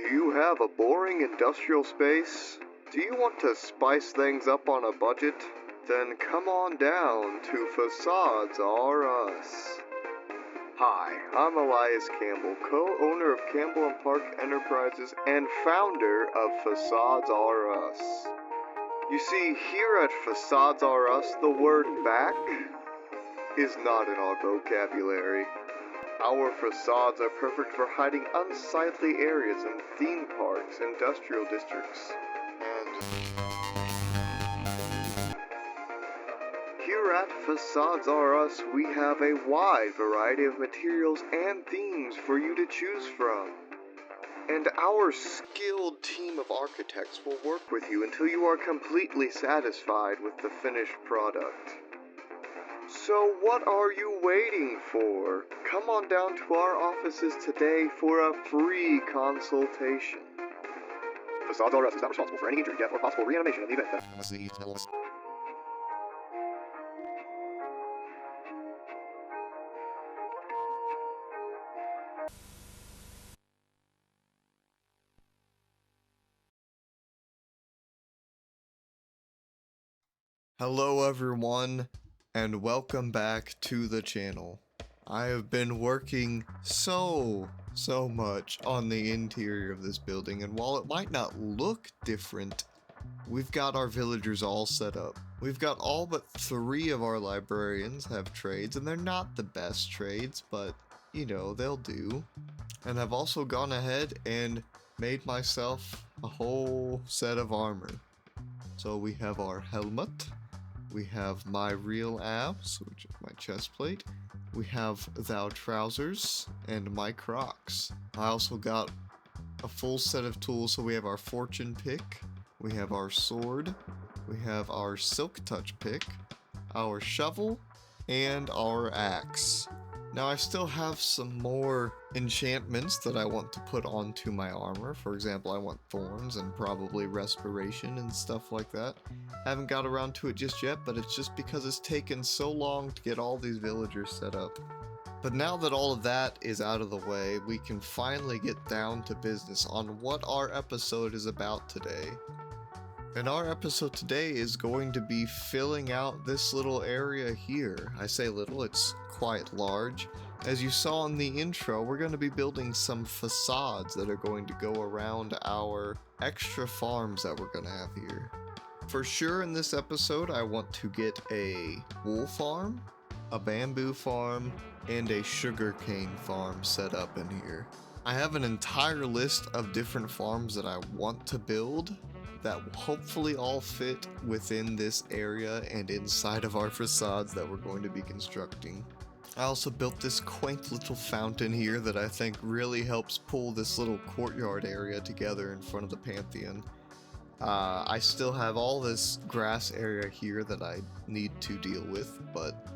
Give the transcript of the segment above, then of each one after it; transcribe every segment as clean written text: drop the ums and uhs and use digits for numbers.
you have a boring industrial space? Do you want to spice things up on a budget? Then come on down to Facades R Us. Hi, I'm Elias Campbell, co-owner of Campbell & Park Enterprises and founder of Facades R Us. You see, here at Facades R Us, the word back is not in our vocabulary. Our facades are perfect for hiding unsightly areas in theme parks, industrial districts, and here at Facades R Us, we have a wide variety of materials and themes for you to choose from. And our skilled team of architects will work with you until you are completely satisfied with the finished product. So what are you waiting for? Come on down to our offices today for a free consultation. Facades R Us is not responsible for any injury, death, or possible reanimation in the event that... Hello everyone, and welcome back to the channel. I have been working so much on the interior of this building, and while it might not look different, we've got our villagers all set up. We've got all but 3 of our librarians have trades, and they're not the best trades, but you know, they'll do. And I've also gone ahead and made myself a whole set of armor. So we have our helmet. We have my real abs, which is my chest plate. We have thou trousers and my Crocs. I also got a full set of tools, so we have our fortune pick, we have our sword, we have our silk touch pick, our shovel, and our axe. Now I still have some more enchantments that I want to put onto my armor. For example, I want thorns and probably respiration and stuff like that. Haven't got around to it just yet, but it's just because it's taken so long to get all these villagers set up. But now that all of that is out of the way, we can finally get down to business on what our episode is about today. And our episode today is going to be filling out this little area here. I say little, it's quite large. As you saw in the intro, we're going to be building some facades that are going to go around our extra farms that we're going to have here. For sure in this episode, I want to get a wool farm, a bamboo farm, and a sugarcane farm set up in here. I have an entire list of different farms that I want to build that will hopefully all fit within this area and inside of our facades that we're going to be constructing. I also built this quaint little fountain here that I think really helps pull this little courtyard area together in front of the Pantheon. I still have all this grass area here that I need to deal with, but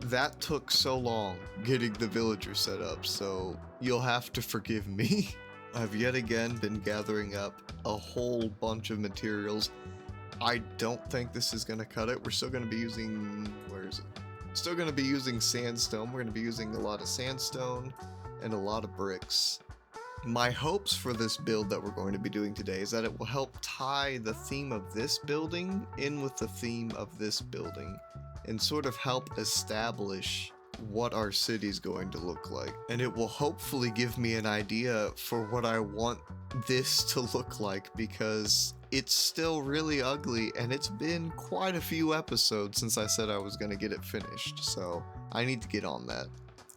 that took so long getting the villager set up, so you'll have to forgive me. I've yet again been gathering up a whole bunch of materials. I don't think this is going to cut it. We're still going to be using... where is it? Still going to be using sandstone. We're going to be using a lot of sandstone and a lot of bricks. My hopes for this build that we're going to be doing today is that it will help tie the theme of this building in with the theme of this building and sort of help establish what our city's going to look like. And it will hopefully give me an idea for what I want this to look like, because it's still really ugly and it's been quite a few episodes since I said I was going to get it finished, so I need to get on that.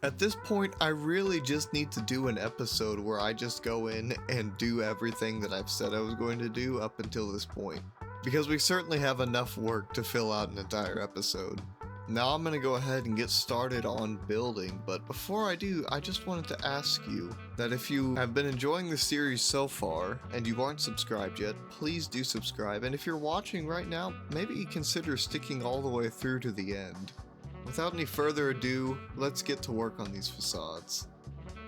At this point, I really just need to do an episode where I just go in and do everything that I've said I was going to do up until this point, because we certainly have enough work to fill out an entire episode. Now I'm going to go ahead and get started on building, but before I do, I just wanted to ask you that if you have been enjoying the series so far and you aren't subscribed yet, please do subscribe, and if you're watching right now, maybe consider sticking all the way through to the end. Without any further ado, let's get to work on these facades.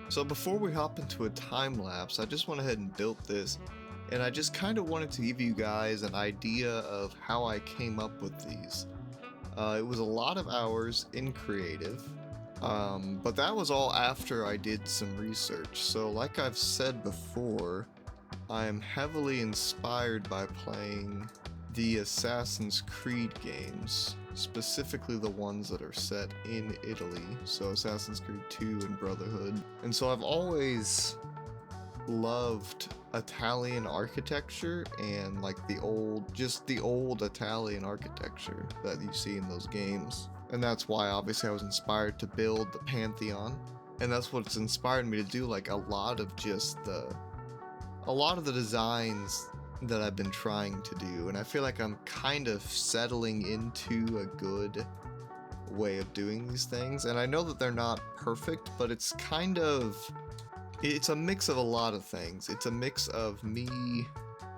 So before we hop into a time lapse, I just went ahead and built this, and I just kind of wanted to give you guys an idea of how I came up with these. It was a lot of hours in creative. But that was all after I did some research. So like I've said before, I am heavily inspired by playing the Assassin's Creed games, specifically the ones that are set in Italy, so Assassin's Creed 2 and Brotherhood. And so I've always loved Italian architecture and like the old Italian architecture that you see in those games. And that's why obviously I was inspired to build the Pantheon. And that's what's inspired me to do like a lot of the designs that I've been trying to do. And I feel like I'm kind of settling into a good way of doing these things. And I know that they're not perfect, but it's a mix of a lot of things. It's a mix of me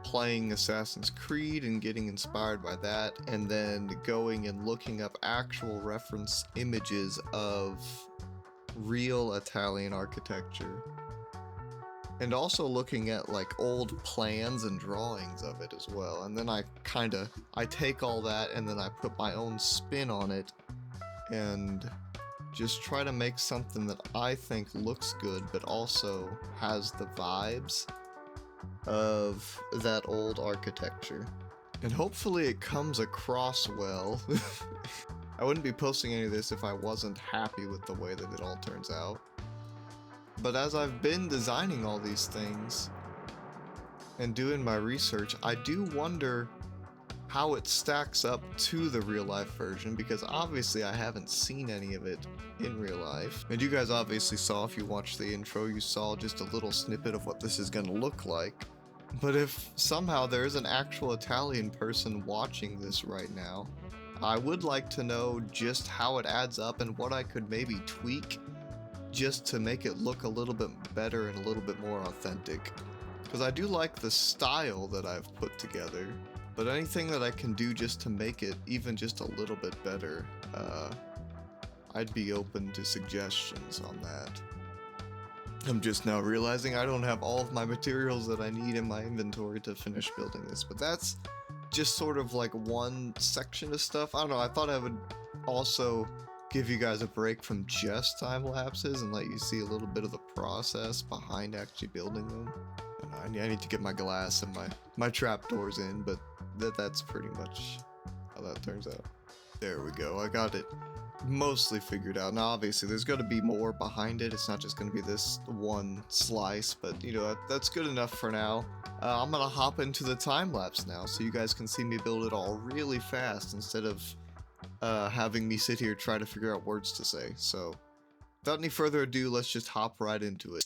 playing Assassin's Creed and getting inspired by that, and then going and looking up actual reference images of real Italian architecture. And also looking at like old plans and drawings of it as well. And then I take all that and then I put my own spin on it and just try to make something that I think looks good, but also has the vibes of that old architecture. And hopefully it comes across well. I wouldn't be posting any of this if I wasn't happy with the way that it all turns out. But as I've been designing all these things and doing my research, I do wonder how it stacks up to the real life version, because obviously I haven't seen any of it in real life. And you guys obviously saw, if you watched the intro, you saw just a little snippet of what this is going to look like. But if somehow there is an actual Italian person watching this right now, I would like to know just how it adds up and what I could maybe tweak just to make it look a little bit better and a little bit more authentic. Because I do like the style that I've put together, but anything that I can do just to make it even just a little bit better, I'd be open to suggestions on that. I'm just now realizing I don't have all of my materials that I need in my inventory to finish building this, but that's just sort of like one section of stuff. I don't know, I thought I would also give you guys a break from just time lapses and let you see a little bit of the process behind actually building them. I need to get my glass and my trapdoors in, but that's pretty much how that turns out. There we go, I got it mostly figured out. Now obviously there's going to be more behind it, it's not just going to be this one slice, but you know, that's good enough for now. I'm going to hop into the time lapse now so you guys can see me build it all really fast instead of having me sit here try to figure out words to say. So without any further ado, let's just hop right into it.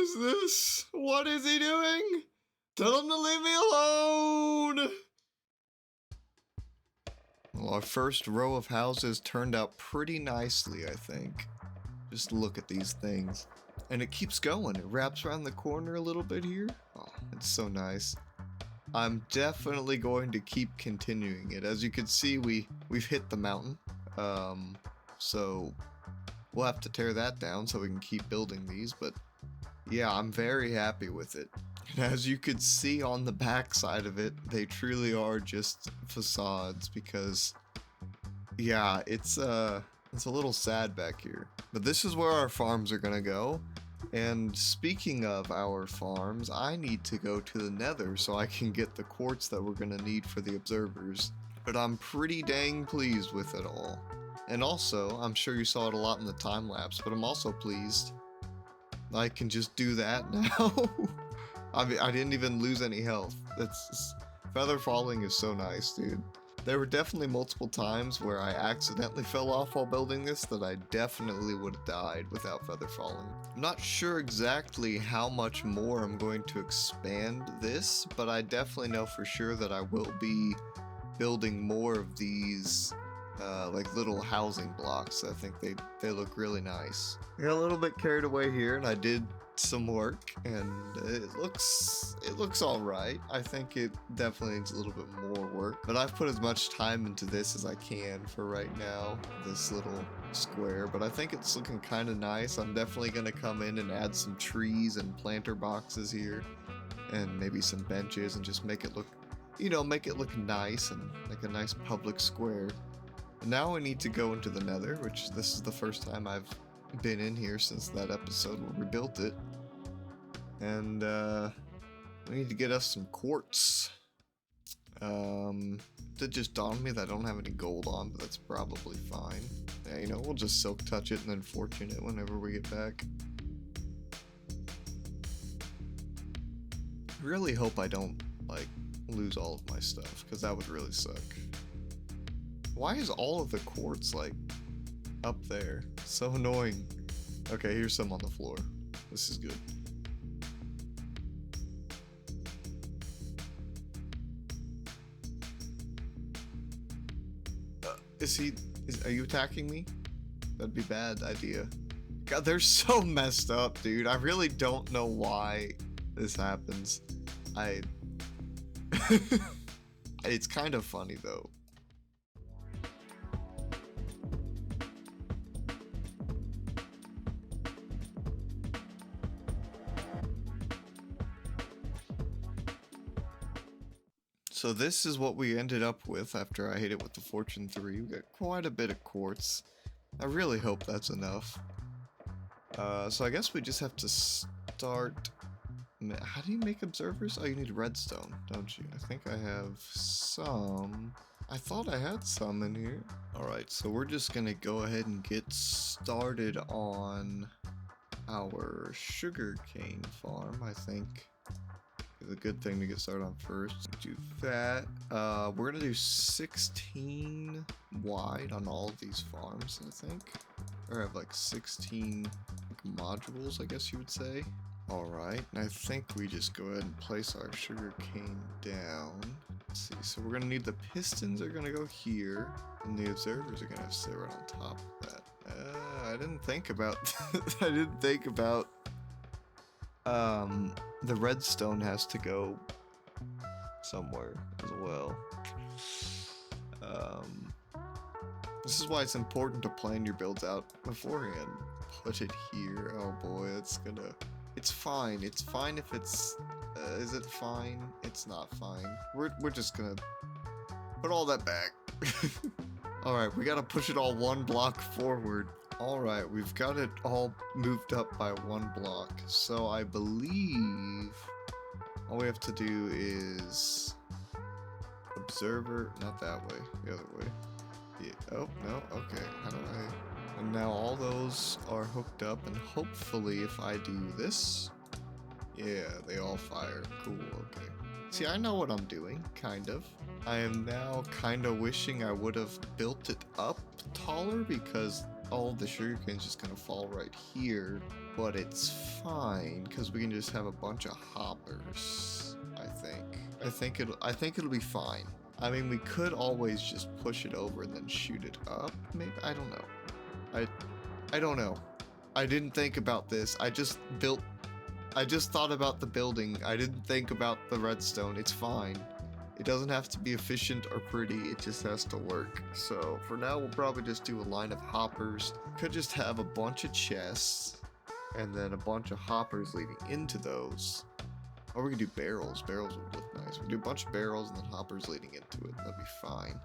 is this? What is he doing? Tell him to leave me alone! Well, our first row of houses turned out pretty nicely, I think. Just look at these things. And it keeps going. It wraps around the corner a little bit here. Oh, it's so nice. I'm definitely going to keep continuing it. As you can see, we've hit the mountain. So we'll have to tear that down so we can keep building these. But yeah, I'm very happy with it. And as you could see on the back side of it, they truly are just facades because, yeah, it's a little sad back here. But this is where our farms are gonna go. And speaking of our farms, I need to go to the Nether so I can get the quartz that we're gonna need for the observers. But I'm pretty dang pleased with it all. And also, I'm sure you saw it a lot in the time lapse, but I'm also pleased I can just do that now. I mean, I didn't even lose any health. Feather falling is so nice, dude. There were definitely multiple times where I accidentally fell off while building this that I definitely would have died without feather falling. I'm not sure exactly how much more I'm going to expand this, but I definitely know for sure that I will be building more of these like little housing blocks. I think they look really nice. I got a little bit carried away here, and I did some work, and it looks all right. I think it definitely needs a little bit more work, but I've put as much time into this as I can for right now, this little square, but I think it's looking kind of nice. I'm definitely going to come in and add some trees and planter boxes here, and maybe some benches, and just make it look, you know, make it look nice and like a nice public square. And now I need to go into the Nether, which this is the first time I've been in here since that episode where we built it. And we need to get us some quartz. It just dawned on me that I don't have any gold on, but that's probably fine. Yeah, you know, we'll just silk touch it and then fortune it whenever we get back. I really hope I don't, like, lose all of my stuff, because that would really suck. Why is all of the quartz, like, up there? So annoying. Okay, here's some on the floor. This is good. Are you attacking me? That'd be a bad idea. God, they're so messed up, dude. I really don't know why this happens. It's kind of funny, though. So this is what we ended up with after I hit it with the Fortune 3. We got quite a bit of quartz. I really hope that's enough. So I guess we just have to start... How do you make observers? Oh, you need redstone, don't you? I think I have some... I thought I had some in here. Alright, so we're just gonna go ahead and get started on our sugarcane farm, I think. Is a good thing to get started on first. Do that. We're gonna do 16 wide on all of these farms, I think. Or have like 16 modules, I guess you would say. Alright, and I think we just go ahead and place our sugar cane down. Let's see, so we're gonna need the pistons are gonna go here, and the observers are gonna sit right on top of that. I didn't think about the redstone has to go somewhere as well. This is why it's important to plan your builds out beforehand. Put it here. Oh boy, it's fine. It's fine if it's, is it fine? It's not fine. We're just gonna put all that back. Alright, we gotta push it all one block forward. Alright, we've got it all moved up by one block, so I believe all we have to do is observer, not that way, the other way. Yeah. Oh, no, okay, how do I... And now all those are hooked up, and hopefully if I do this, yeah, they all fire. Cool, okay. See, I know what I'm doing, kind of. I am now kind of wishing I would have built it up taller, because all the sugarcane's just gonna fall right here, but it's fine because we can just have a bunch of hoppers. I think it'll be fine. I mean, we could always just push it over and then shoot it up. Maybe, I don't know. I don't know. I didn't think about this. I just thought about the building. I didn't think about the redstone. It's fine. It doesn't have to be efficient or pretty. It just has to work. So for now, we'll probably just do a line of hoppers. Could just have a bunch of chests and then a bunch of hoppers leading into those. Or we can do barrels. Barrels would look nice. We can do a bunch of barrels and then hoppers leading into it. That'd be fine.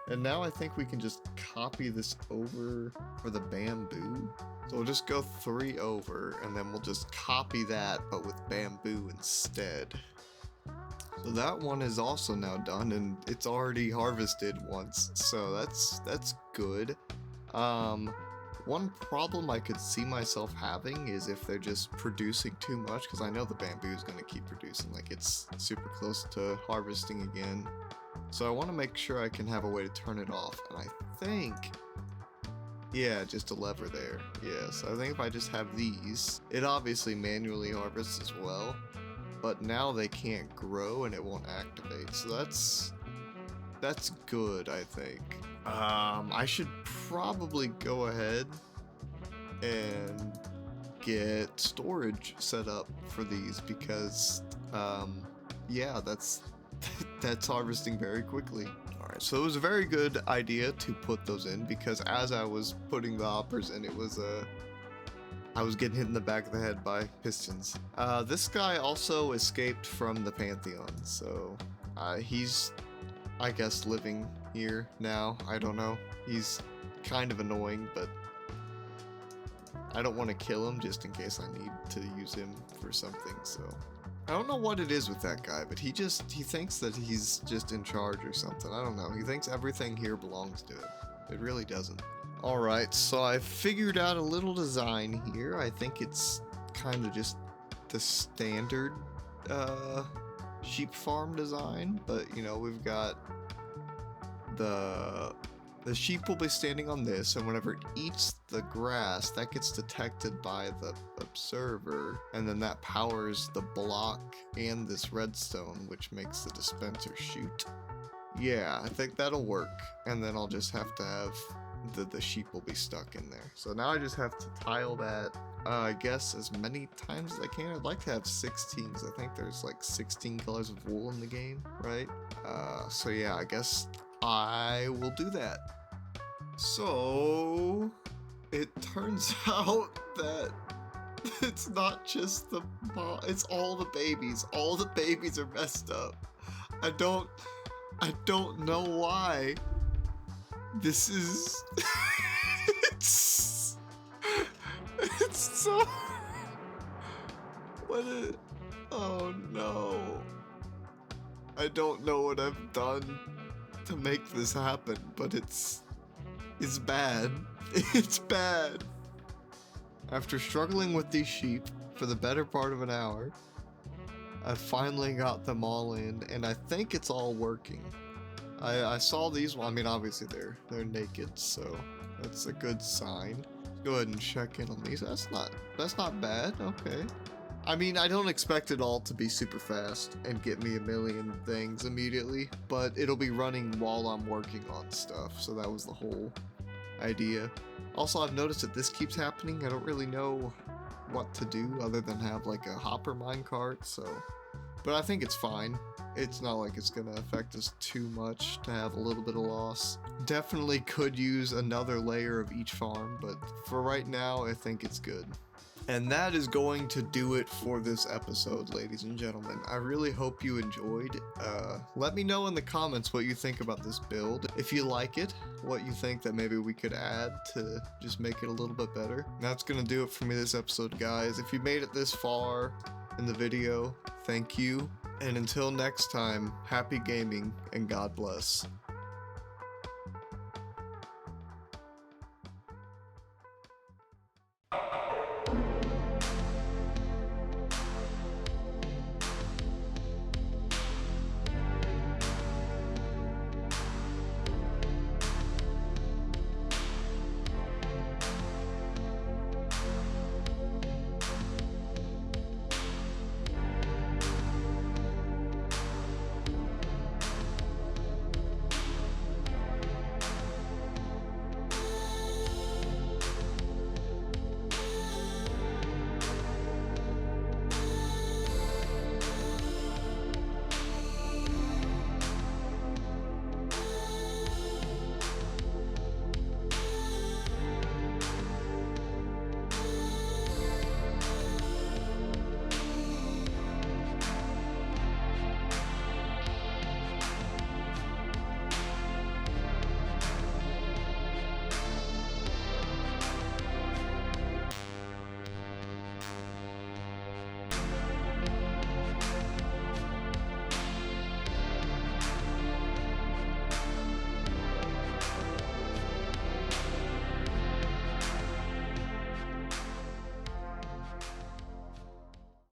And now I think we can just copy this over for the bamboo. So we'll just go 3 over and then we'll just copy that but with bamboo instead. So that one is also now done and it's already harvested once. So that's good. One problem I could see myself having is if they're just producing too much, because I know the bamboo is going to keep producing, like it's super close to harvesting again. So I want to make sure I can have a way to turn it off, and I think, yeah, just a lever there. Yeah, so I think if I just have these, it obviously manually harvests as well, but now they can't grow and it won't activate, so that's good, I think. I should probably go ahead and get storage set up for these because, yeah, that's harvesting very quickly. Alright, so it was a very good idea to put those in because as I was putting the hoppers in, I was getting hit in the back of the head by pistons. This guy also escaped from the Pantheon, so he's, I guess, living here now. I don't know. He's kind of annoying, but I don't want to kill him just in case I need to use him for something, so. I don't know what it is with that guy, but he thinks that he's just in charge or something. I don't know. He thinks everything here belongs to him. It really doesn't. Alright, so I figured out a little design here. I think it's kind of just the standard sheep farm design, but you know, we've got the sheep will be standing on this, and whenever it eats the grass, that gets detected by the observer, and then that powers the block and this redstone, which makes the dispenser shoot. Yeah, I think that'll work, and then I'll just have to have the sheep will be stuck in there. So now I just have to tile that, I guess, as many times as I can. I'd like to have 16, because I think there's like 16 colors of wool in the game, right? So yeah, I guess I will do that. So it turns out that it's not just the mom, it's all the babies. All the babies are messed up. I don't know why. This is it's so oh no. I don't know what I've done to make this happen, but it's bad. It's bad. After struggling with these sheep for the better part of an hour, I finally got them all in, and I think it's all working. I saw these, well, I mean, obviously they're naked, so that's a good sign. Go ahead and check in on these. That's not bad. Okay. I mean, I don't expect it all to be super fast and get me a million things immediately, but it'll be running while I'm working on stuff, so that was the whole idea. Also, I've noticed that this keeps happening. I don't really know what to do other than have like a hopper minecart, so, but I think it's fine. It's not like it's gonna affect us too much to have a little bit of loss. Definitely could use another layer of each farm, but for right now, I think it's good. And that is going to do it for this episode, ladies and gentlemen. I really hope you enjoyed. Let me know in the comments what you think about this build. If you like it, what you think that maybe we could add to just make it a little bit better. That's going to do it for me this episode, guys. If you made it this far in the video, thank you. And until next time, happy gaming and God bless.